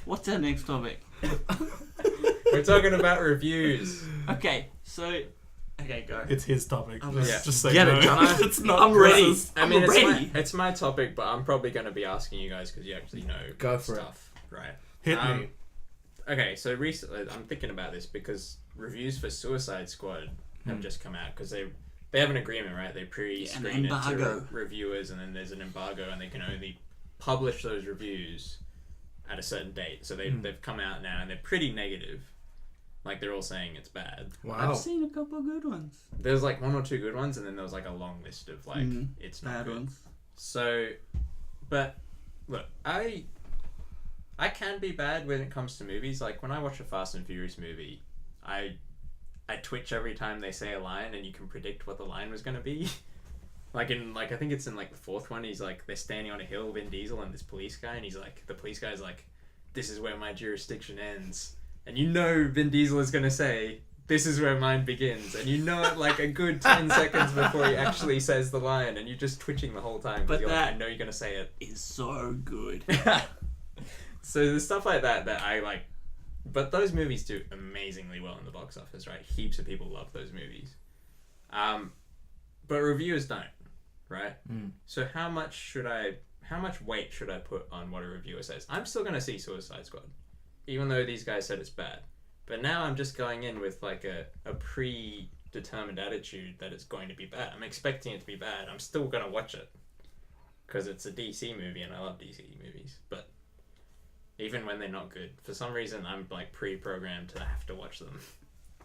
What's our next topic? We're talking about reviews. Okay, so... Okay, go. It's his topic. Just say Get no. it, Jono. It's not I'm ready. Chris's. I mean, ready. it's my topic, but I'm probably going to be asking you guys because you actually know Go for stuff, right? Hit me. Okay, so recently I'm thinking about this because reviews for Suicide Squad have just come out because they have an agreement, right? They pre-screen it to reviewers, and then there's an embargo, and they can only publish those reviews at a certain date. So they've come out now, and they're pretty negative. Like, they're all saying it's bad. Wow. I've seen a couple of good ones. There's like one or two good ones, and then there was like a long list of like it's not Bad good. ones. So, but look, I can be bad when it comes to movies. Like when I watch a Fast and Furious movie, I twitch every time they say a line, and you can predict what the line was going to be. I think it's in like the fourth one. He's like, they're standing on a hill, Vin Diesel and this police guy, and he's like, the police guy's like, "This is where my jurisdiction ends." And you know Vin Diesel is going to say, "This is where mine begins." And you know it like a good 10 seconds before he actually says the line. And you're just twitching the whole time. But you're that like, I know you're going to say it. Is so good. So there's stuff like that I like. But those movies do amazingly well in the box office, right? Heaps of people love those movies. But reviewers don't, right? So how much weight should I put on what a reviewer says? I'm still going to see Suicide Squad, even though these guys said it's bad. But now I'm just going in with like a predetermined attitude that it's going to be bad. I'm expecting it to be bad. I'm still going to watch it because it's a DC movie and I love DC movies. But even when they're not good, for some reason I'm like pre-programmed to have to watch them.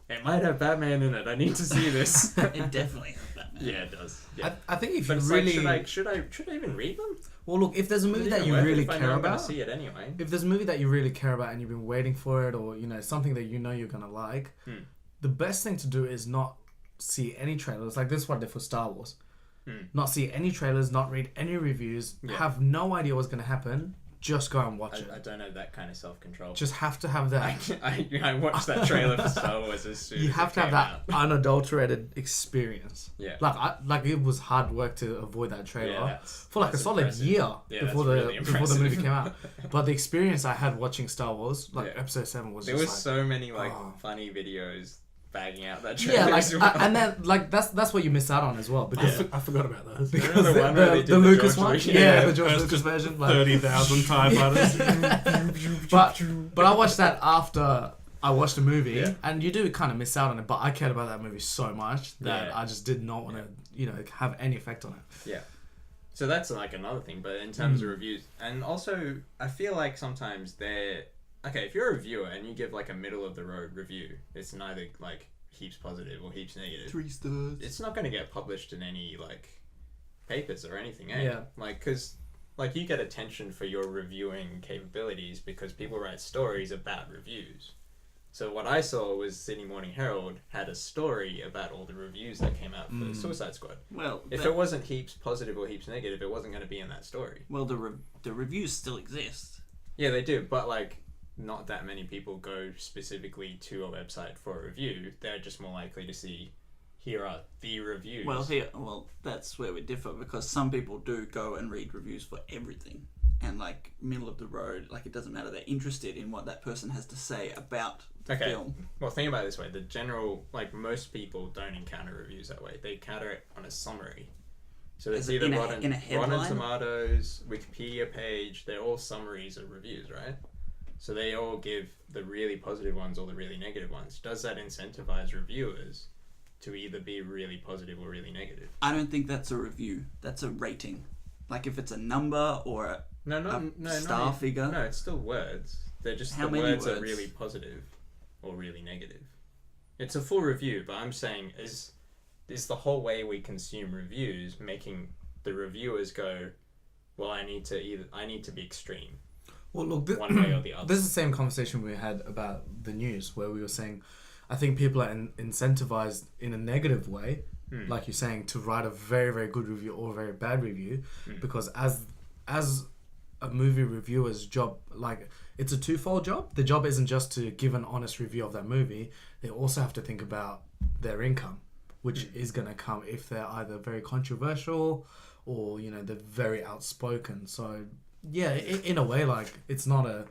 It might have Batman in it. I need to see this. It definitely has Batman. Yeah, it does. Yeah. I think if But you it's really... like, should I even read them? Well, look, if there's a movie that you Worth it really if I know care I'm gonna about... see it anyway. If there's a movie that you really care about and you've been waiting for it, or, you know, something that you know you're going to like, the best thing to do is not see any trailers. Like, this is what I did for Star Wars. Not see any trailers, not read any reviews, have no idea what's going to happen. Just go and watch it. I don't have that kind of self-control. Just have to have that. I watched that trailer for Star Wars as soon as you have to have that unadulterated experience. Yeah. Like it was hard work to avoid that trailer for like a solid impressive. year before the movie came out. But the experience I had watching Star Wars, like episode 7, was there just was like, so many like funny videos bagging out that yeah, trailer. like and then like that's what you miss out on as well, because I forgot about those. because the one where they did the Lucas George one, Lucas. the George It's Lucas just version, like 30,000 TIE fighters. but I watched that after I watched the movie, Yeah. and you do kind of miss out on it. But I cared about that movie so much that I just did not want to, have any effect on it. Yeah. So that's like another thing, but in terms of reviews, and also I feel like sometimes they're okay. If you're a reviewer and you give like a middle of the road review, it's neither like heaps positive or heaps negative. 3 stars. It's not going to get published in any like papers or anything, eh? Yeah. Like, because like you get attention for your reviewing capabilities because people write stories about reviews. So what I saw was Sydney Morning Herald had a story about all the reviews that came out for Suicide Squad. Well, If it wasn't heaps positive or heaps negative, it wasn't going to be in that story. well, the reviews still exist. Yeah, they do, but like not that many people go specifically to a website for a review. They're just more likely to see, here are the reviews. Well, that's where we differ, because some people do go and read reviews for everything. And like middle of the road, like it doesn't matter. They're interested in what that person has to say about the film. Well, think about it this way: the general, like most people, don't encounter reviews that way. They encounter it on a summary. So it's either in a Rotten headline? Tomatoes, Wikipedia page. They're all summaries of reviews, right? So they all give the really positive ones or the really negative ones. Does that incentivize reviewers to either be really positive or really negative? I don't think that's a review. That's a rating. Like if it's a number or a star figure. No, it's still words. They're just How the many words are words? really positive or really negative. It's a full review, but I'm saying is the whole way we consume reviews making the reviewers go, well, I need to be extreme. Well, look, one way or the other. This is the same conversation we had about the news, where we were saying, I think people are incentivized in a negative way, like you're saying, to write a very, very good review or a very bad review, because as a movie reviewer's job, like it's a twofold job. The job isn't just to give an honest review of that movie. They also have to think about their income, which is going to come if they're either very controversial or, they're very outspoken. So yeah, in a way, like it's not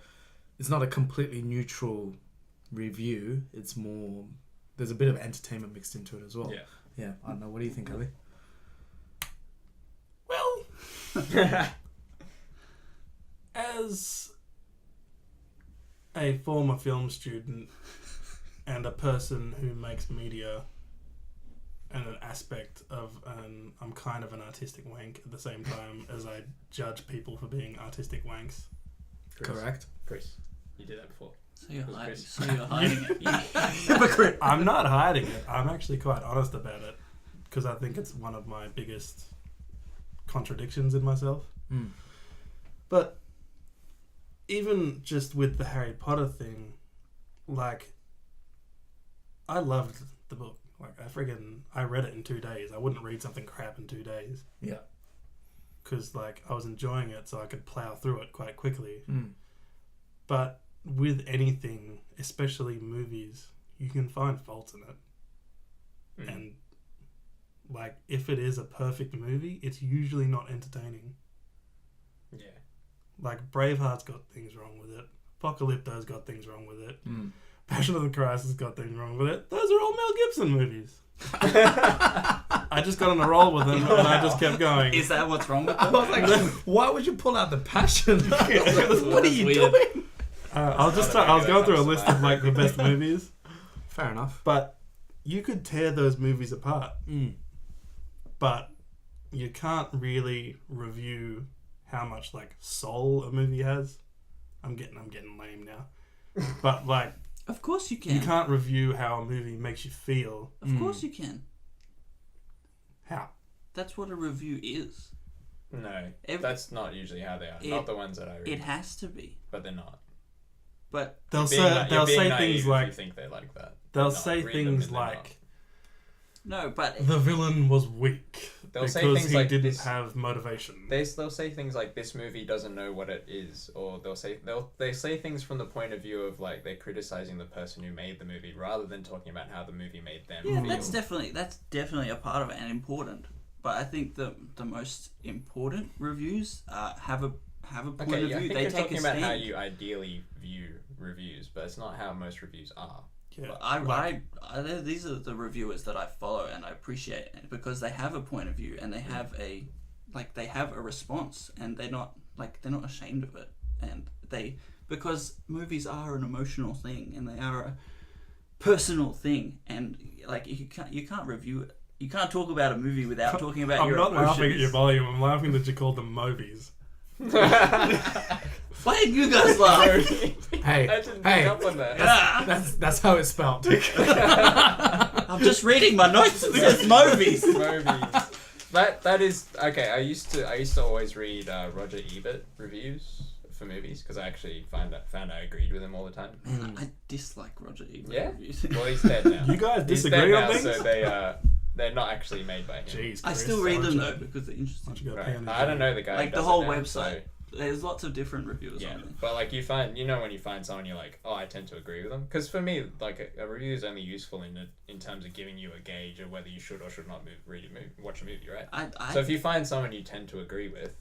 it's not a completely neutral review. It's more, there's a bit of entertainment mixed into it as well. Yeah. I don't know. What do you think, Ali? Well, as a former film student and a person who makes media and an aspect of I'm kind of an artistic wank at the same time as I judge people for being artistic wanks. Correct. Chris, you did that before. So you're Chris. hiding it. Hypocrite. I'm not hiding it. I'm actually quite honest about it because I think it's one of my biggest contradictions in myself. But even just with the Harry Potter thing, like, I loved the book. Like, I read it in 2 days. I wouldn't read something crap in 2 days. Yeah. Because, like, I was enjoying it, so I could plow through it quite quickly. But with anything, especially movies, you can find faults in it. And, like, if it is a perfect movie, it's usually not entertaining. Yeah. Like, Braveheart's got things wrong with it. Apocalypto's got things wrong with it. Passion of the Christ has got things wrong with it. Those are all Mel Gibson movies. I just got on a roll with them and I just kept going. Is that what's wrong with them? I was like, why would you pull out the passion? What are you weird. doing? I was going through a list of like the best movies. Fair enough. But you could tear those movies apart. But you can't really review how much like soul a movie has. I'm getting lame now. But like, of course you can. you can't review how a movie makes you feel. Of course you can. How? That's what a review is. No, that's not usually how they are. Not the ones that I read. It has to be. But they're not. But They'll say things like, you think they're like that. they'll say things like, not. no, but the villain was weak They'll say because things he like didn't this- have motivation. They'll say things like, this movie doesn't know what it is, or they say things from the point of view of like they're criticizing the person who made the movie rather than talking about how the movie made them yeah, feel. that's definitely a part of it and important. But I think the most important reviews have a point of I view. think They you're take talking a about stand. how you ideally view reviews, but it's not how most reviews are. Yeah. I these are the reviewers that I follow and I appreciate because they have a point of view and they have a response and they're not ashamed of it, and because movies are an emotional thing and they are a personal thing, and like you can't review it. You can't talk about a movie without talking about your emotions. I'm not laughing at your volume. I'm laughing that you called them movies. Why did you guys laugh? Hey, I didn't pick up on that. that's how it's spelled. I'm just reading my notes. It says movies. Movies. That is okay. I used to always read Roger Ebert reviews for movies because I actually found I agreed with him all the time. Man, I dislike Roger Ebert Yeah? reviews. Well, he's dead now. You guys He's disagree dead on now, things? so they're not actually made by him. Jeez, I Chris, still read them why though don't you- because they're why interesting. don't you go Right. pay on I don't know the guy. Like who the does whole it now, website. so- There's lots of different reviewers Yeah, on there. but like when you find someone, you're like, oh, I tend to agree with them. Because for me, like a review is only useful in terms of giving you a gauge of whether you should or should not watch a movie, right? So if you find someone you tend to agree with,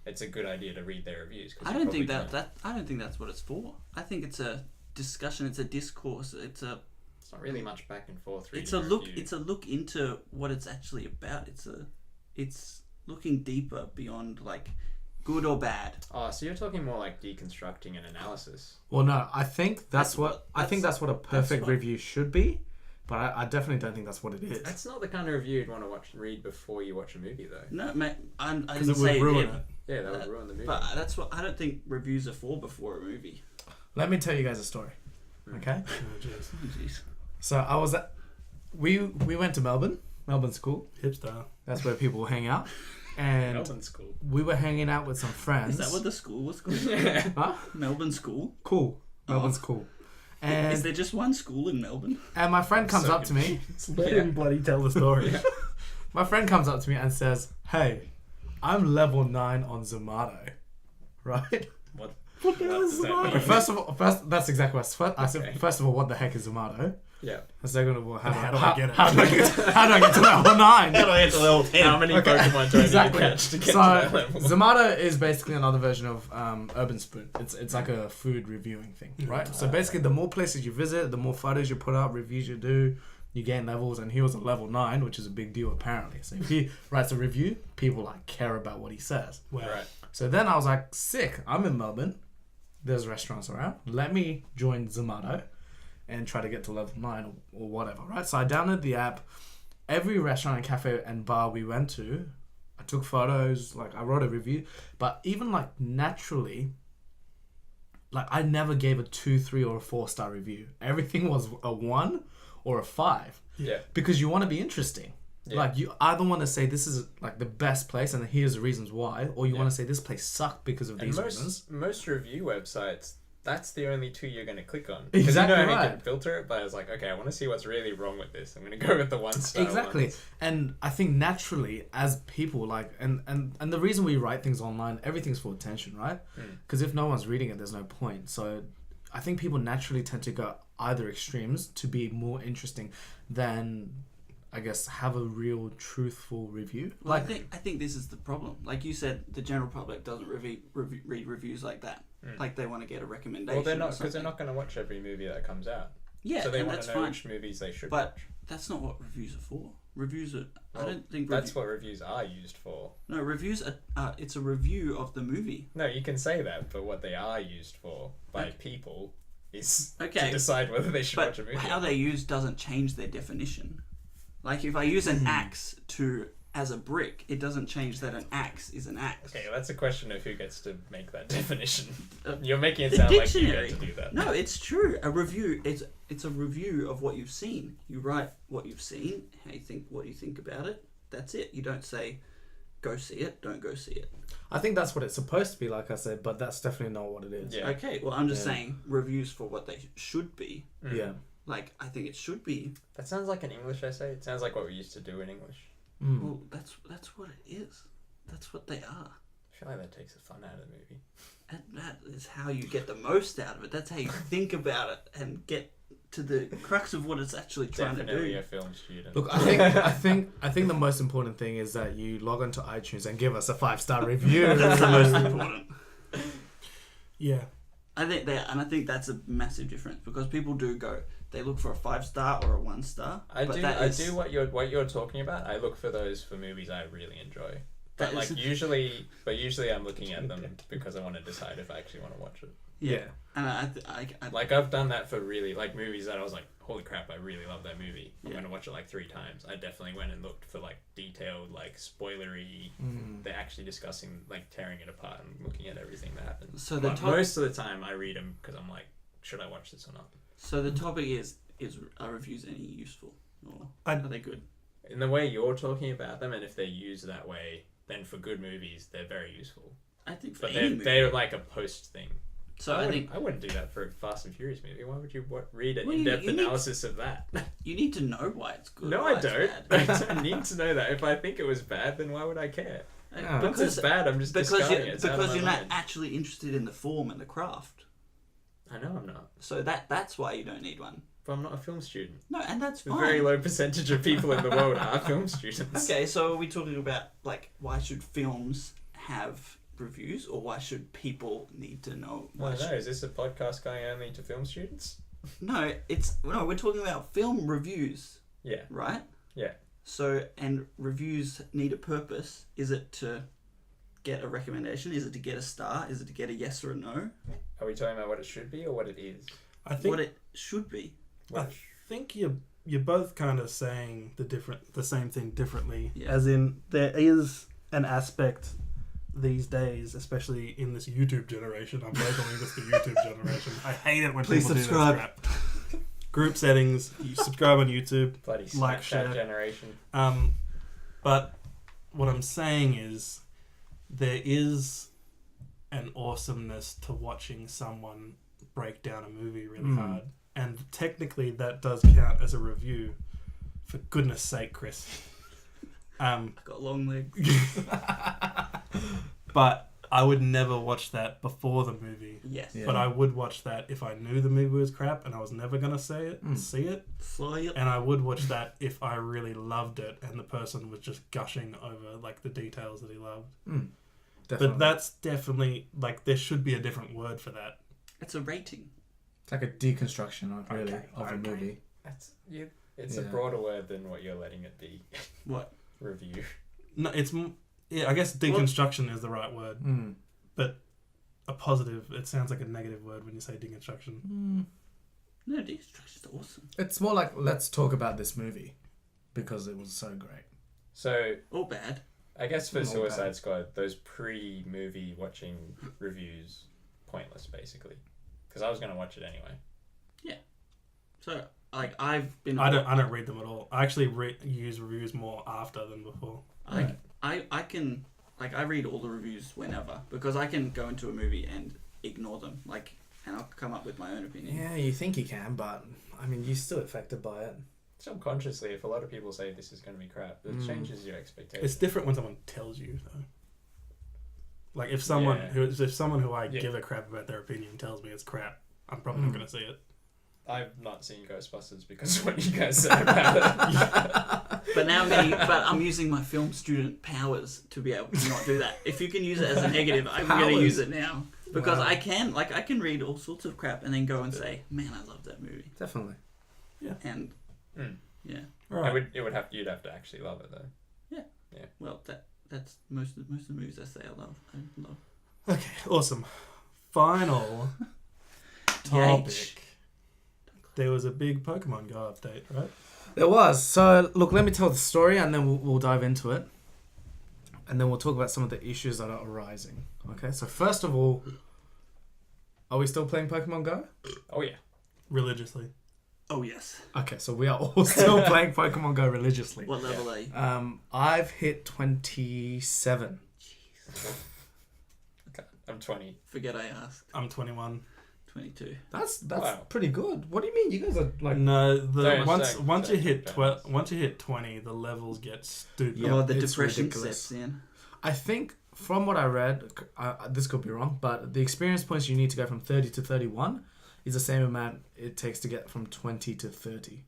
it's a good idea to read their reviews. I don't think I don't think that's what it's for. I think it's a discussion. It's a discourse. It's not really much back and forth. It's a look. It's a look into what it's actually about. It's looking deeper beyond like good or bad. Oh, so you're talking more like deconstructing an analysis. Well, no, I think that's what a perfect review should be, but I definitely don't think that's what it is. That's not the kind of review you'd want to read before you watch a movie, though. No, mate, I Because didn't it would say ruin it. it. Yeah, that would ruin the movie. But that's what I don't think reviews are for before a movie. Let me tell you guys a story, okay? Oh, jeez. Oh, jeez. So we went to Melbourne School. Hipster. That's where people hang out. And Melbourne School. we were hanging out with some friends. Is that what the school was called? Huh? Melbourne School? Cool. Melbourne's cool. And Is there just one school in Melbourne? and my friend comes up to me. Let him bloody tell the story. My friend comes up to me and says, "Hey, I'm level 9 on Zomato." Right? What? What the hell is does that Zomato? mean? First of all, that's exactly what I said. I said, Okay. first of all, what the heck is Zomato? Yeah. And second of all, How do I get it? How do I get to level 9? How do I get to level 10? How many Pokemon do I need to catch to get to that level? Zomato is basically another version of Urban Spoon. It's like a food reviewing thing, right? So basically, the more places you visit, the more photos you put up, reviews you do, you gain levels. And he was at level 9, which is a big deal apparently. So if he writes a review, people like care about what he says. Wow. Right. So then I was like, sick. I'm in Melbourne. There's restaurants around. Let me join Zomato and try to get to level 9 or whatever, right? So I downloaded the app. Every restaurant and cafe and bar we went to, I took photos, like I wrote a review. But even like naturally, like I never gave a 2, 3 or a 4-star review. Everything was a 1 or a 5. Yeah. Because you want to be interesting. Yeah. Like you either want to say this is like the best place and here's the reasons why, or you want to say this place sucked because of these reasons. Most review websites, that's the only 2 you're going to click on. Exactly you right. can filter it, but I was like, okay, I want to see what's really wrong with this. I'm going to go with the 1-star Exactly. ones. And I think naturally as people like and the reason we write things online, everything's for attention, right? Because if no one's reading it, there's no point. So I think people naturally tend to go either extremes to be more interesting than, I guess, have a real truthful review. Well, I think this is the problem. Like you said, the general public doesn't read reviews like that. Like they want to get a recommendation. Well, they're not, because they're not going to watch every movie that comes out. Yeah, so they and want that's to know fine. which movies they should But watch. that's not what reviews are for. Reviews are. Well, I don't think that's what reviews are used for. No, reviews are. It's a review of the movie. No, you can say that, but what they are used for by people is Okay, to decide whether they should but watch a movie. how they're used doesn't change their definition. Like if I use an axe as a brick, it doesn't change that an axe is an axe. Okay, that's a question of who gets to make that definition. Uh, You're making it the sound dictionary. like you get to do that. No, it's true. A review it's a review of what you've seen. You write what you've seen, what you think about it. That's it. You don't say go see it, don't go see it. I think that's what it's supposed to be, like I said, but that's definitely not what it is. Yeah. Okay, well I'm just saying reviews for what they should be. Yeah. Like I think it should be. That sounds like an English essay. It sounds like what we used to do in English. Well, that's what it is. That's what they are. I feel like that takes the fun out of the movie. And that is how you get the most out of it. That's how you think about it and get to the crux of what it's actually trying Definitely to a do. film student. Look, I think the most important thing is that you log onto iTunes and give us a 5-star review. That's the most important. Yeah. I think that's a massive difference because people do go. They look for a 5-star or a 1-star. I do what you're talking about. I look for those for movies I really enjoy. But like usually I'm looking at them because I want to decide if I actually want to watch it. Yeah, and I've done that for really like movies that I was like, holy crap, I really love that movie. I'm gonna watch it like 3 times. I definitely went and looked for like detailed, like spoilery. They're actually discussing like tearing it apart and looking at everything that happens. So most of the time I read them because I'm like, should I watch this or not? So the topic is are reviews any useful or are they good? In the way you're talking about them, and if they're used that way, then for good movies they're very useful. I think for But any movie. they're like a post thing. So I wouldn't do that for a Fast and Furious movie. Why would you read an Well, in-depth you need analysis of that? you need to know why it's good. No, or why I it's don't. bad. I don't need to know that. If I think it was bad, then why would I care? Yeah. Once it's bad, I'm just discarding it. It's out of because my you're not mind. actually interested in the form and the craft. I know I'm not. So that's why you don't need one. But I'm not a film student. No, and that's A fine. very low percentage of people in the world are film students. Okay, so are we talking about like why should films have reviews or why should people need to know? I don't know. Is this a podcast going only to film students? No, we're talking about film reviews, Yeah. right? Yeah. So and reviews need a purpose. Is it to get a recommendation? Is it to get a star? Is it to get a yes or a no? Are we talking about what it should be or what it is? I think What it should be. I think you're both kind of saying the same thing differently. Yeah. As in, there is an aspect these days, especially in this YouTube generation. I'm labeling this the YouTube generation. I hate it when Please people subscribe. do this crap. Group settings. You subscribe on YouTube. Bloody Like, Snapchat share. generation. But what I'm saying is, there is an awesomeness to watching someone break down a movie really hard. And technically that does count as a review. For goodness sake, Chris. I got long legs. But I would never watch that before the movie. Yes. Yeah. But I would watch that if I knew the movie was crap and I was never gonna see it. And I would watch that if I really loved it and the person was just gushing over like the details that he loved. Definitely. But that's definitely like there should be a different word for that. It's a rating. It's like a deconstruction of really Okay, of a okay. movie. It's a Yeah. broader word than what you're letting it be. What? Review. No, yeah. I guess deconstruction is the right word, but a positive. It sounds like a negative word when you say deconstruction. No, deconstruction's awesome. It's more like let's talk about this movie because it was so great. So Or bad. I guess for Not Suicide bad. Squad, those pre-movie watching reviews pointless basically, because I was gonna watch it anyway. So, like, I've been... I don't read them at all. I actually use reviews more after than before. I can... Like, I read all the reviews whenever, because I can go into a movie and ignore them, like, and I'll come up with my own opinion. Yeah, you think you can, but I mean, you're still affected by it. Subconsciously, if a lot of people say this is going to be crap, it changes your expectations. It's different when someone tells you though. Like if someone who I give a crap about their opinion tells me it's crap, I'm probably not going to see it. I've not seen Ghostbusters because of what you guys said about it. But now I'm using my film student powers to be able to not do that. If you can use it as a negative, I'm going to use it now. Because I can read all sorts of crap and then go and say, man, I love that movie. Definitely. And, yeah. Right. You'd have to actually love it though. Yeah. Well, that's most of the movies I say I love. Okay, awesome. Final topic. There was a big Pokemon Go update, right? There was. So, look, let me tell the story and then we'll dive into it. And then we'll talk about some of the issues that are arising. Okay, so first of all, are we still playing Pokemon Go? Oh yeah. Religiously. Oh, yes. Okay, so we are all still playing Pokemon Go religiously. What level are you? I've hit 27. Okay. I'm 20. Forget I asked. I'm 21. 22. That's Wow. pretty good. What do you mean? You guys are like... No, Don't once you hit balance. once you hit 20, the levels get stupid. Yeah, Oh, the it's depression ridiculous. sets in. I think from what I read, this could be wrong, but the experience points you need to go from 30 to 31 is the same amount it takes to get from 20 to 30.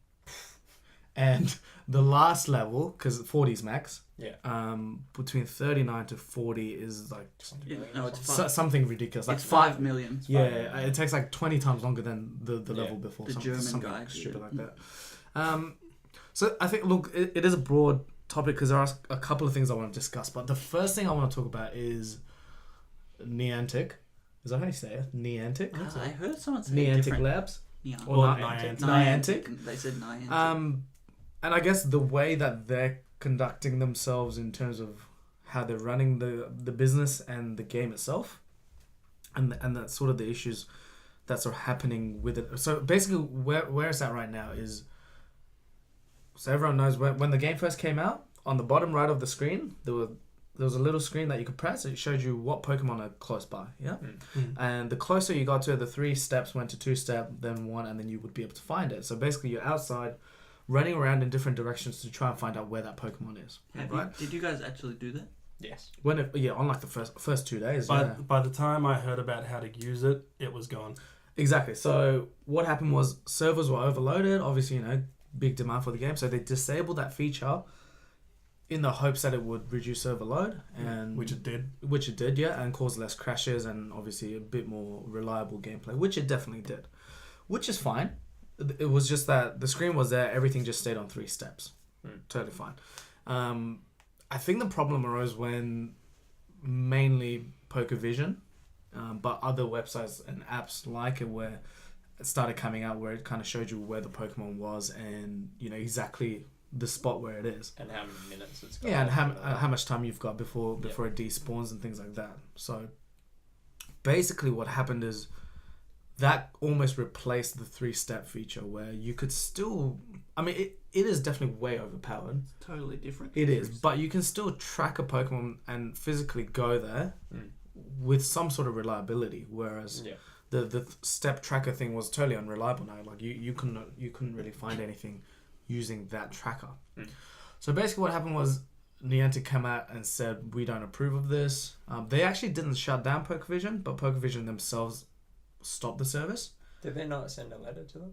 And the last level, because 40 is max, between 39 to 40 is like No, it's 5. something ridiculous. Like It's 5 million. Yeah, it takes like 20 times longer than the level before. The German guy stupid did like it. that. So I think, look, it is a broad topic because there are a couple of things I want to discuss. But the first thing I want to talk about is Niantic. Is that how you say it? Niantic? I heard someone say Niantic different. Labs? Yeah. Or Niantic. Niantic? They said Niantic. And I guess the way that they're conducting themselves in terms of how they're running the business and the game itself, and that's sort of the issues that are happening with it. So basically, where it's at right now is, so everyone knows when the game first came out, on the bottom right of the screen there was a little screen that you could press. It showed you what Pokemon are close by. Yeah, and the closer you got to it, the 3 steps went to 2-step, then 1, and then you would be able to find it. So basically, you're outside, running around in different directions to try and find out where that Pokemon is. Did you guys actually do that? Yes. On like the first 2 days. By the time I heard about how to use it, it was gone. Exactly. So what happened was servers were overloaded. Obviously, big demand for the game, so they disabled that feature in the hopes that it would reduce server load, and Which it did. Which it did, yeah, and cause less crashes and obviously a bit more reliable gameplay, which it definitely did, which is fine. It was just that the screen was there, everything just stayed on 3 steps. Totally fine. I think the problem arose when mainly PokeVision, but other websites and apps like it, where it started coming out, where it kind of showed you where the Pokemon was and exactly the spot where it is. And how many minutes it's got. Yeah, and how much time you've got before it despawns and things like that. So basically what happened is that almost replaced the 3-step feature, where you could still... I mean, it is definitely way overpowered. It's totally different. It is, but you can still track a Pokemon and physically go there with some sort of reliability, whereas the step tracker thing was totally unreliable now. Like, you couldn't really find anything using that tracker. So basically what happened was Niantic came out and said, we don't approve of this. They actually didn't shut down PokeVision, but PokeVision themselves stopped the service. Did they not send a letter to them?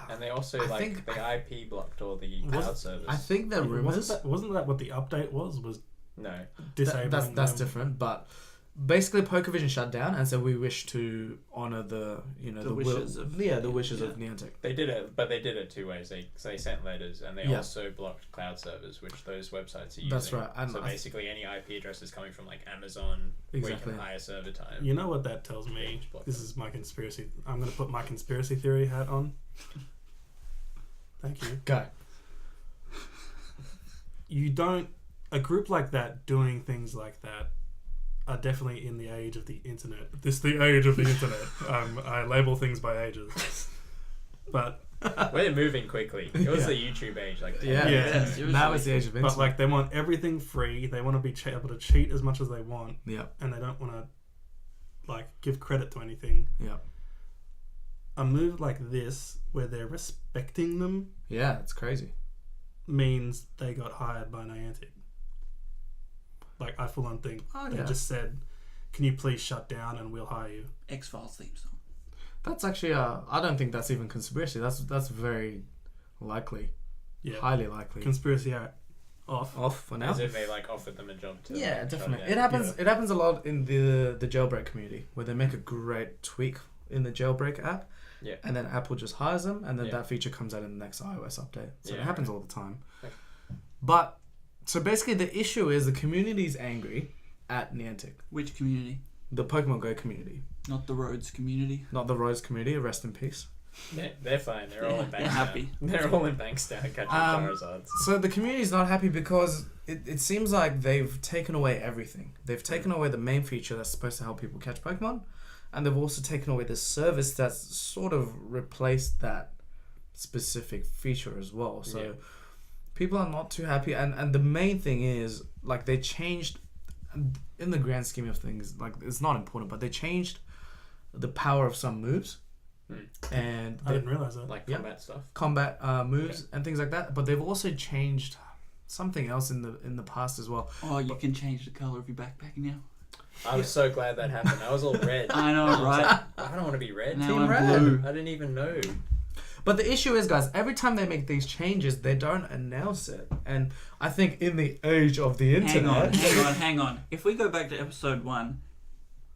And they also, I think the IP blocked all the cloud service. I think they're rumors. Wasn't that what the update was? No. Disabling That's them? different, but basically PokeVision shut down and said we wish to honor the wishes of Niantic. They did it, but they did it two ways. They sent letters, and they Yeah. also blocked cloud servers, which those websites are using. That's right. And so basically, any IP addresses coming from like Amazon, where Exactly. you can hire server time. You know what that tells me? just block This them. is my conspiracy. I'm going to put my conspiracy theory hat on. Thank you. Go. You don't... A group like that doing things like that are definitely in the age of the internet. This is the age of the internet. I label things by ages. But... We're moving quickly. It was Yeah. the YouTube age, like 10 Yeah, years Yeah. ago. seriously. Now it's the age of internet. But like they want everything free. They want to be able to cheat as much as they want, yeah, and they don't want to like give credit to anything. yeah, A move like this, where they're respecting them, yeah. It's crazy. means they got hired by Niantic. Like I full on think Oh, they yeah. just said, "Can you please shut down and we'll hire you." X-Files theme song. That's actually I don't think that's even conspiracy. That's very likely, Yeah, highly likely. conspiracy hat off. Off for now. As if they offered them a job to. Yeah, shut definitely. down. It happens. It happens a lot in the jailbreak community where they make a great tweak in the jailbreak app, Yeah. and then Apple just hires them, and then Yeah. that feature comes out in the next iOS update. So Yeah, it happens right. all the time. Okay. But so basically, the issue is the community is angry at Niantic, Which community? the Pokemon Go community, Not the Rhodes community. not the Rose community. Rest in peace. They're fine. They're all in They're Bankstown. happy. They're all in Bankstown catching Charizards. So the community is not happy because it seems like they've taken away everything. They've taken away the main feature that's supposed to help people catch Pokemon, and they've also taken away the service that's sort of replaced that specific feature as well. So Yeah. people are not too happy, and the main thing is like they changed in the grand scheme of things, like it's not important, but they changed the power of some moves. And I didn't realize that. Like Yeah. combat stuff. combat moves and things like that, but they've also changed something else in the past as well. Oh, you can change the color of your backpack now. I was so glad that happened. I was all red. I know, I was right? like, I don't want to be red. Now Team I'm Red. blue. I didn't even know. But the issue is, guys, every time they make these changes, they don't announce it. And I think in the age of the internet, Hang on. If we go back to episode 1,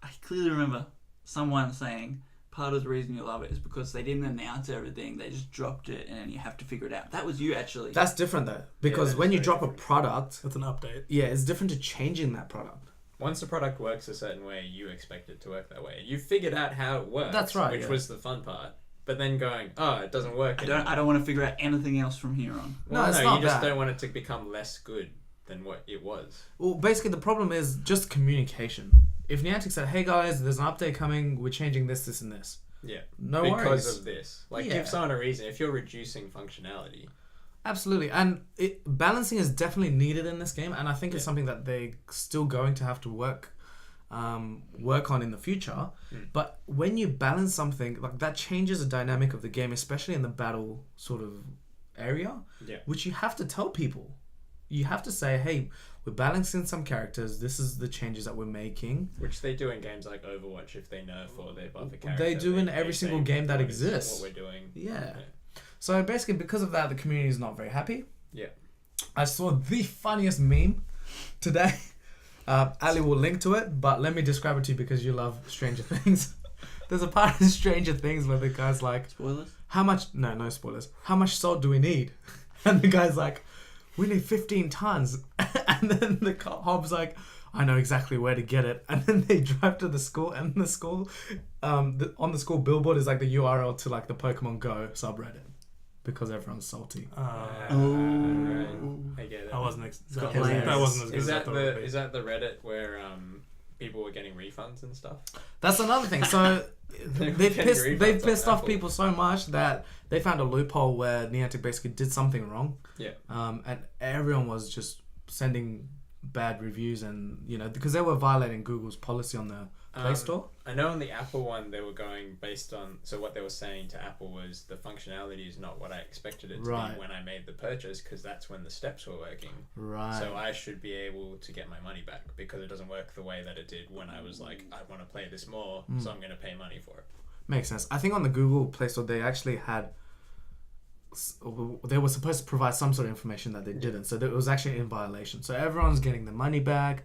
I clearly remember someone saying part of the reason you love it is because they didn't announce everything. They just dropped it and then you have to figure it out. That was you, actually. that's different though, because that when is you very drop a different. product, That's an update. yeah, it's different to changing that product. Once the product works a certain way, you expect it to work that way. You figured out how it works. That's right, Which yeah. was the fun part. But then going, oh, it doesn't work. I don't want to figure out anything else from here on. Well, No, it's not you just that. don't want it to become less good than what it was. Well, basically the problem is just communication. If Niantic said, "Hey guys, there's an update coming. We're changing this, this, and this," Yeah. no because worries. of this. Like, Yeah. give someone a reason. If you're reducing functionality. Absolutely, and balancing is definitely needed in this game, and I think it's Yeah. something that they're still going to have to work on in the future. But when you balance something like that, changes the dynamic of the game, especially in the battle sort of area, Yeah. which you have to tell people. You have to say, "Hey, we're balancing some characters. This is the changes that we're making." Which they do in games like Overwatch if they nerf or they buff a character. They do in they every say single game that what is- exists. What we're doing. Yeah. So basically, because of that, the community is not very happy. Yeah. I saw the funniest meme today. Ali will link to it, but let me describe it to you because you love Stranger Things. There's a part of Stranger Things where the guy's like, Spoilers? "How much?" No spoilers. "How much salt do we need?" And the guy's like, "We need 15 tons." And then the Hob's like, "I know exactly where to get it." And then they drive to the school, and the school, on the school billboard is like the URL to like the Pokemon Go subreddit because everyone's salty. Right. I get it. I wasn't. got That layers. wasn't as good Is as I that thought it would the be. is that the Reddit where people were getting refunds and stuff? That's another thing. So they've Getting pissed refunds on off Apple. people so much that they found a loophole where Niantic basically did something wrong. Yeah. And everyone was just sending bad reviews, and because they were violating Google's policy on the Play Store? I know on the Apple one they were going based on, so what they were saying to Apple was the functionality is not what I expected it to Right. be when I made the purchase, because that's when the steps were working. Right. So I should be able to get my money back because it doesn't work the way that it did when I was like, I want to play this more, so I'm going to pay money for it. Makes sense. I think on the Google Play Store they actually had, they were supposed to provide some sort of information that they didn't, so it was actually in violation. So everyone's getting their money back.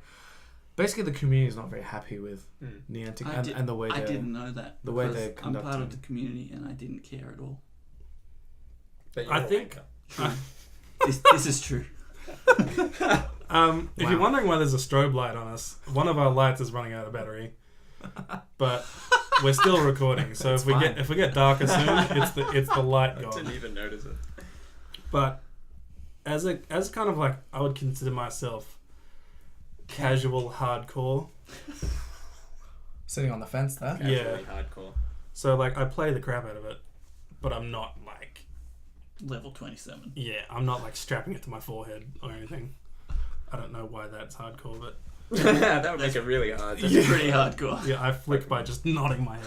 Basically, the community is not very happy with Niantic and the way I they. didn't know that. The way because they're I'm part conducting. of the community and I didn't care at all. But you're I a think- wanker. This is true. If you're wondering why there's a strobe light on us, one of our lights is running out of battery, but we're still recording. So It's if we get darker soon, it's the light I gone. didn't even notice it. But as kind of like, I would consider myself casual hardcore. Sitting on the fence there. Casually hardcore. So like, I play the crap out of it, but I'm not like, Level 27. I'm not like strapping it to my forehead or anything. I don't know why that's hardcore, but That would make it really hard. That's pretty hardcore. yeah, I flick by just nodding my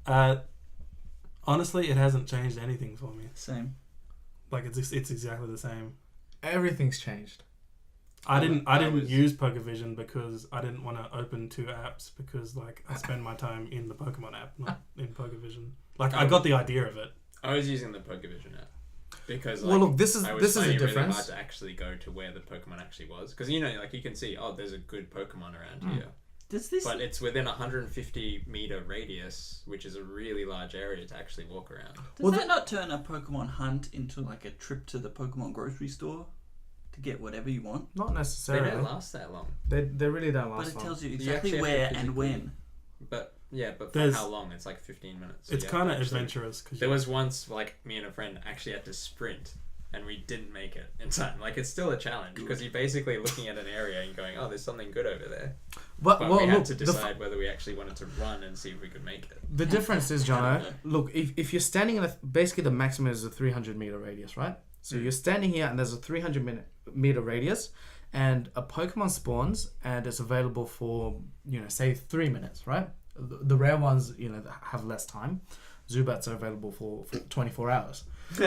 head. Honestly, it hasn't changed anything for me. Same. Like it's exactly the same. Everything's changed. I didn't was- use PokeVision because I didn't want to open two apps because like I spend my time in the Pokemon app, not in PokeVision. Like I got the idea of it. I was using the PokeVision app because Well, look, this is I was a finding it really difference. hard to actually go to where the Pokemon actually was, because you can see, there's a good Pokemon around here, Does this? but it's within a 150 meter radius, which is a really large area to actually walk around. Does that not turn a Pokemon hunt into like a trip to the Pokemon grocery store to get whatever you want? Not They necessarily. don't last that long, They really don't But last it long. tells you actually exactly have to where and physically- when. but for There's- how long? It's like 15 minutes. So It's you have kind to of actually- adventurous because There was once, like, me and a friend actually had to sprint, and we didn't make it in time. Like, it's still a challenge, because you're basically looking at an area and going, there's something good over there. But we had to decide whether we actually wanted to run and see if we could make it. The difference is, I don't Jono, know. look, if you're standing in basically the maximum is a 300 meter radius, right? So you're standing here and there's a 300 meter radius, and a Pokemon spawns and it's available for, say 3 minutes, right? The rare ones, that have less time. Zubats are available for 24 hours. So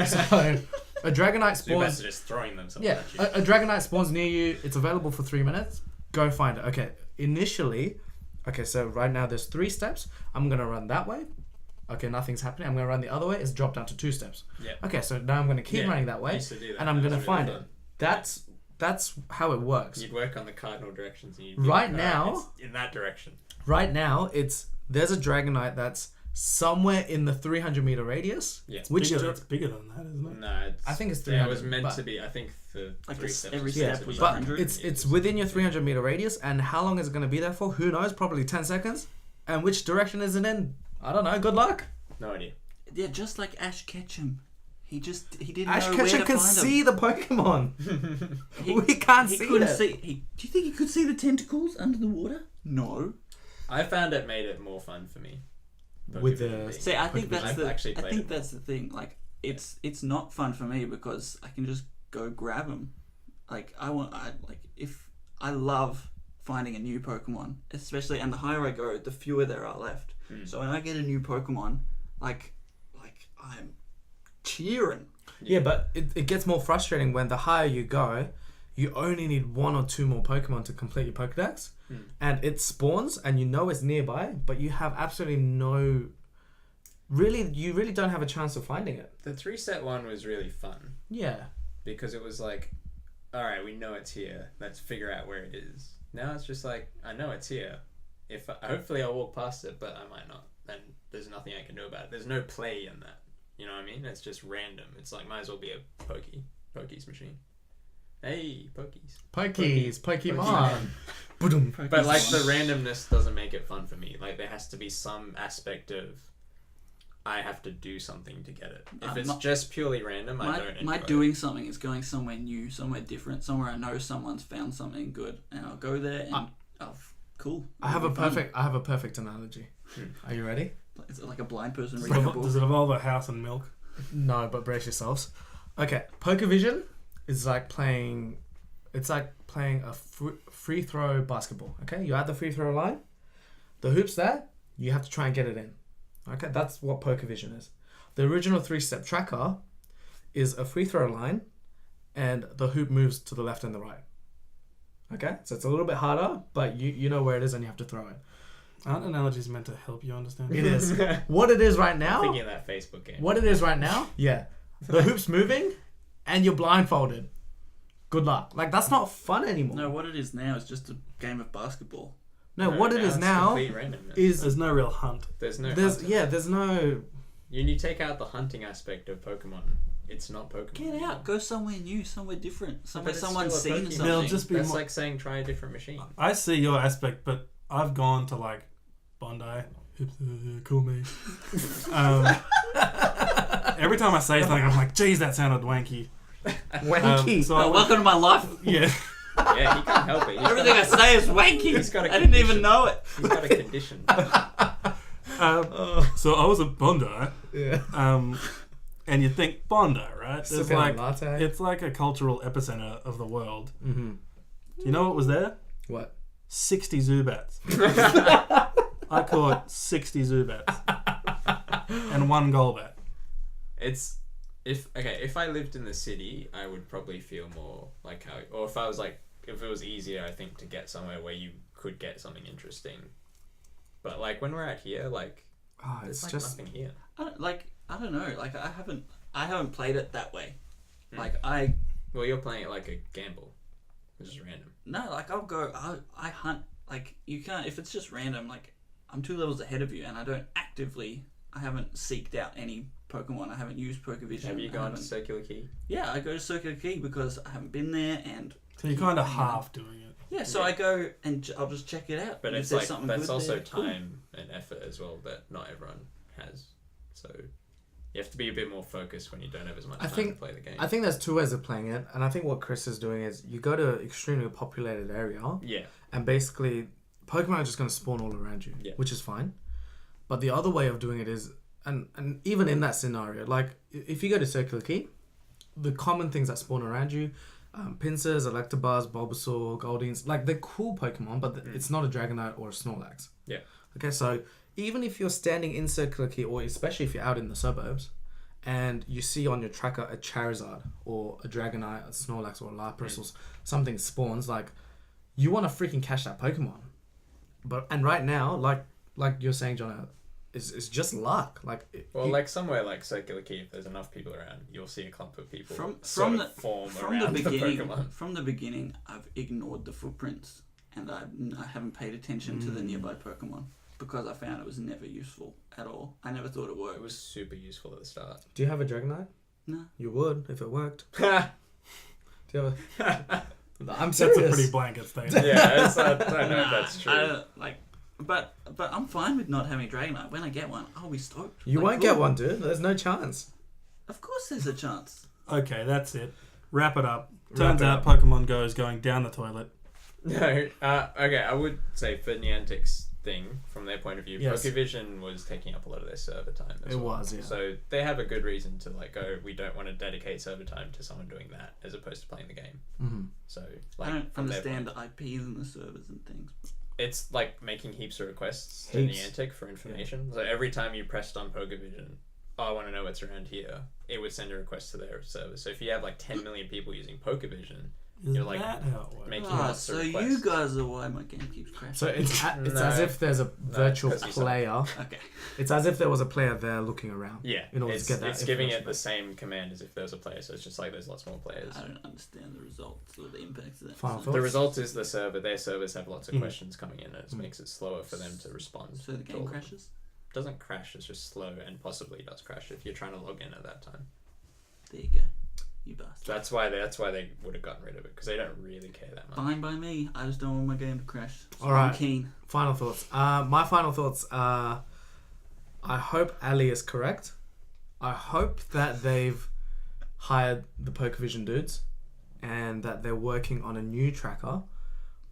a Dragonite Zubats spawns. are just throwing themselves Yeah, at you. a Dragonite spawns near you. It's available for 3 minutes. Go find it. Okay, initially, so right now there's 3 steps. I'm going to run that way. Okay, nothing's happening. I'm going to run the other way. It's dropped down to 2 steps. Yeah. Okay, so now I'm going to keep Yeah, running that I way. used to do that. And I'm That going to was really find fun. it. That's how it works. You'd work on the cardinal directions. And you'd Right "Alright, now- it's in that direction. Right now, there's a Dragonite that's somewhere in the 300 meter radius. Yeah. Which it's bigger than that, isn't it? No, I think it's Yeah, 300. it was meant but- to be. I think the Like 3 a- steps. every was step meant to was be but 100 it's meters. within your 300 meter radius, and how long is it going to be there for? Who knows? Probably 10 seconds. And which direction is it in? I don't know. Good luck. No idea. Yeah, just like Ash Ketchum. He didn't Ash know where Ketchum to can find see them. the Pokemon. He- We can't He see couldn't it. see. Do you think he could see the tentacles under the water? No. I found it made it more fun for me. With the- Pokemon being- See, I think that's I've the. actually I played think it. that's the thing. Like, it's not fun for me because I can just go grab them. Like I love finding a new Pokemon, especially, and the higher I go, the fewer there are left. So when I get a new Pokemon, like I'm cheering. Yeah, but it gets more frustrating when the higher you go, you only need 1 or 2 more Pokemon to complete your Pokedex. And it spawns and it's nearby, but you have absolutely no... You really don't have a chance of finding it. The 3-set one was really fun Yeah. because it was like, all right, we know it's here. Let's figure out where it is. Now it's just like, I know it's here. Hopefully I'll walk past it, but I might not. And there's nothing I can do about it. There's no play in that. You know what I mean? It's just random. It's like, might as well be a Pokies machine. Hey, Pokies. Pokemon. Boom. But like the randomness doesn't make it fun for me. Like there has to be some aspect of I have to do something to get it. If it's just purely random, I don't enjoy My it. doing something is going somewhere new, somewhere different, somewhere I know someone's found something good, and I'll go there and cool. I have It'll a be fun. perfect analogy. Are you ready? Is it like a blind person Does reading a it, book? does it involve a house and milk? No, but brace yourselves. Okay, PokeVision is like playing It's like playing a free throw basketball. Okay, you're at the free throw line. The hoop's there. You have to try and get it in. Okay, that's what PokerVision is. The original 3-step tracker is a free throw line, and the hoop moves to the left and the right. Okay, so it's a little bit harder, but you know where it is and you have to throw it. Aren't analogies meant to help you understand? It is. What it is right now. Thinking of that Facebook game. What it is right now. Yeah, the hoop's moving, and you're blindfolded. Good luck. Like, that's not fun anymore. No, what it is now is just a game of basketball. No, what it is it's now complete randomness. is There's no real hunt. There's no. there's hunting. there's no. When you take out the hunting aspect of Pokemon, it's not Pokemon. Get out, go somewhere new, somewhere different, somewhere it's someone's still a seen Pokemon. something. There'll just be That's more. like saying try a different machine. I see your aspect, but I've gone to like Bondi. Cool me. Every time I say something, I'm like, geez, that sounded wanky. Wanky. So Oh, welcome to my life. yeah. Yeah, he can't help it. Everything I say is wanky. He's got a I didn't even condition. know it. He's got a condition. So I was at Bondi, Yeah. and you think Bondi, right? There's Sipping a like latte. it's like a cultural epicenter of the world. Mm-hmm. Do you know what was there? What? 60 Zubats. I caught 60 Zubats and 1 Golbat. It's if I lived in the city, I would probably feel more like how, or if it was easier, I think, to get somewhere where you could get something interesting. But like when we're out here, like Oh, there's it's like just. nothing here. I don't know. Like I haven't played it that way. Hmm. Like Well, you're playing it like a gamble, which is random. no, like I hunt. Like you can't if it's just random. Like I'm 2 levels ahead of you, and I haven't seeked out any Pokemon. I haven't used PokerVision. Have you I gone to haven't- Circular Key? Yeah, I go to Circular Key because I haven't been there, and So you're kind of half doing it. yeah, so Yeah. I go and I'll just check it out. But and if it's there's like something that's good also there, cool. time and effort as well that not everyone has. So you have to be a bit more focused when you don't have as much I time think- to play the game. I think there's 2 ways of playing it, and I think what Chris is doing is you go to an extremely populated area, Yeah. and basically Pokemon are just going to spawn all around you, Yeah. which is fine. But the other way of doing it is, and even in that scenario, like if you go to Circular Key, the common things that spawn around you, Pincers, Electabuzz, Bulbasaur, Goldings, like they're cool Pokemon, but it's not a Dragonite or a Snorlax. Yeah. Okay, so even if you're standing in Circular Key, or especially if you're out in the suburbs, and you see on your tracker a Charizard or a Dragonite, a Snorlax or a Lapras or something spawns, like you want to freaking catch that Pokemon. And right now, like you're saying, Jono, it's just luck. Like Well, like somewhere like Circular Key, if there's enough people around, you'll see a clump of people From sort the of form from the around beginning, Pokemon. from the beginning, I've ignored the footprints, and I haven't paid attention to the nearby Pokemon because I found it was never useful at all. I never thought it worked. It was super useful at the start. do you have a Dragonite? No. You would if it worked. Yeah, Do you have a? I'm That's serious. a pretty blanket statement. I don't know if that's true. I don't, but I'm fine with not having Dragonite. When I get one, I'll be stoked. You Like, won't cool. get one, dude. There's no chance. Of course, there's a chance. Okay, that's it. Wrap it up. Wrap Turns it out up. Pokemon Go is going down the toilet. No, okay, I would say for Niantic's thing, from their point of view, Yes. PokeVision was taking up a lot of their server time as It well. was, yeah. So they have a good reason to like go, we don't want to dedicate server time to someone doing that as opposed to playing the game. Mm-hmm. So like I don't from their understand point- the IPs and the servers and things. It's like making heaps of requests Heaps. to Niantic for information. So every time you pressed on PokeVision, oh, I want to know what's around here, it would send a request to their server. So if you have like 10 million people using PokeVision, Is You're like that how it works? making Ah, lots of so you requests. guys are why my game keeps crashing. So it's No. as if there's a virtual 'cause you suck. player. Okay. It's as if there was a player there looking around. Yeah, In order to it's, get that it's giving it information the back. same command as if there was a player. So it's just like there's lots more players. I don't understand the results or the impacts of that. Final so, thoughts? The result is the server. Their servers have lots of Mm. questions coming in, and it makes it slower for them to respond. so the to game all of them. crashes. Doesn't crash. It's just slow, and possibly does crash if you're trying to log in at that time. There you go. You bastard. That's why they would have gotten rid of it because they don't really care that much. Fine by me. I just don't want my game to crash. So All right. I'm keen. Final thoughts. My final thoughts are, I hope Ali is correct. I hope that they've hired the PokerVision dudes and that they're working on a new tracker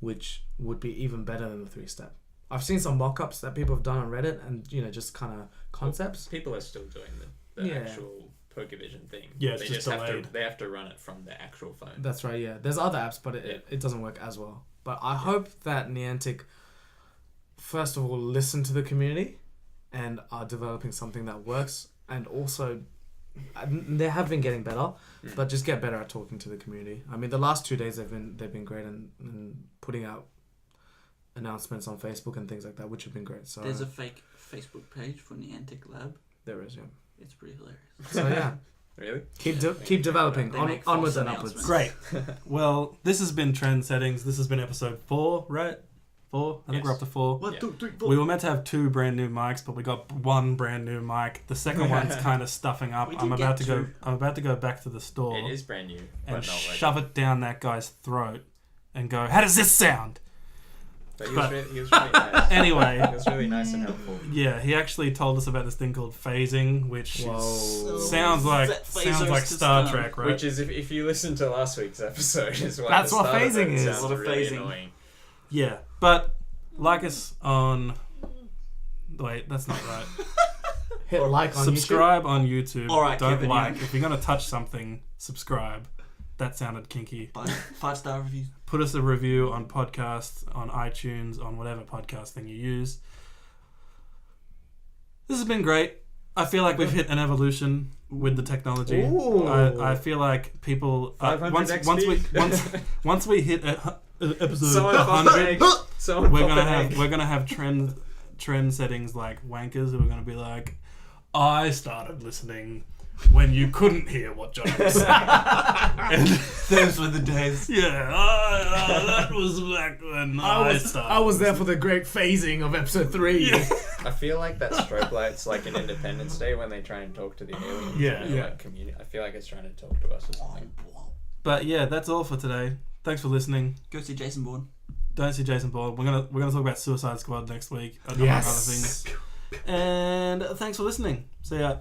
which would be even better than the 3-step. I've seen some mock-ups that people have done on Reddit and, just kind of concepts. People are still doing the Yeah. actual PokeVision thing. Yeah, it's they just have delayed. to they have to run it from the actual phone. That's right. Yeah, there's other apps, but it doesn't work as well. But I hope that Niantic, first of all, listen to the community, and are developing something that works, and also they have been getting better, but just get better at talking to the community. I mean, the last 2 days they've been great and putting out announcements on Facebook and things like that, which have been great. So There's a fake Facebook page for Niantic Lab. there is, yeah. It's pretty hilarious. So yeah, Really? keep developing. They make Onwards false and upwards. announcements. Great. Well, this has been Trend Settings. This has been episode 4, right? 4? I think Yes. we're up to 4. 1, Yeah. 2, 3, 4. We were meant to have 2 brand new mics, but we got 1 brand new mic. The second one's kind of stuffing up. We did I'm about get to go. 2. I'm about to go back to the store It is brand new, but and not shove it down that guy's throat and go, "How does this sound?" But he but- was really nice. Anyway. He was really nice and helpful. Yeah, he actually told us about this thing called phasing, which Whoa. sounds like Set phasers to Star stun. Trek, right? Which is, if you listen to last week's episode, is why That's the what start of phasing it is. sounds What a really phasing. annoying. Yeah, but like us on. Wait, that's not right. Hit like on Subscribe on YouTube. All right, Don't Kevin, like. you- If you're gonna touch something, subscribe. That sounded kinky. 5-star reviews. Put us a review on podcasts, on iTunes, on whatever podcast thing you use. This has been great. I feel like we've hit an evolution with the technology. Ooh. I feel like people 500 once we hit episode Someone 100, pop Someone we're pop gonna an have egg. we're gonna have trend settings like wankers who are gonna be like, I started listening when you couldn't hear what Jono was saying. And Those were the days. yeah, that was back when I started. I was there for the great phasing of episode 3. I feel like that strobe light's like an Independence Day when they try and talk to the aliens. Yeah. and, Yeah. like, community. I feel like it's trying to talk to us or something. But yeah, that's all for today. Thanks for listening. Go see Jason Bourne. Don't see Jason Bourne. We're gonna talk about Suicide Squad next week, among Yes. other things. And thanks for listening. See ya.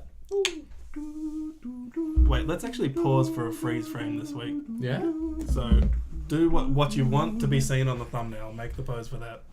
Wait, let's actually pause for a freeze frame this week. Yeah? So do what you want to be seen on the thumbnail. Make the pose for that.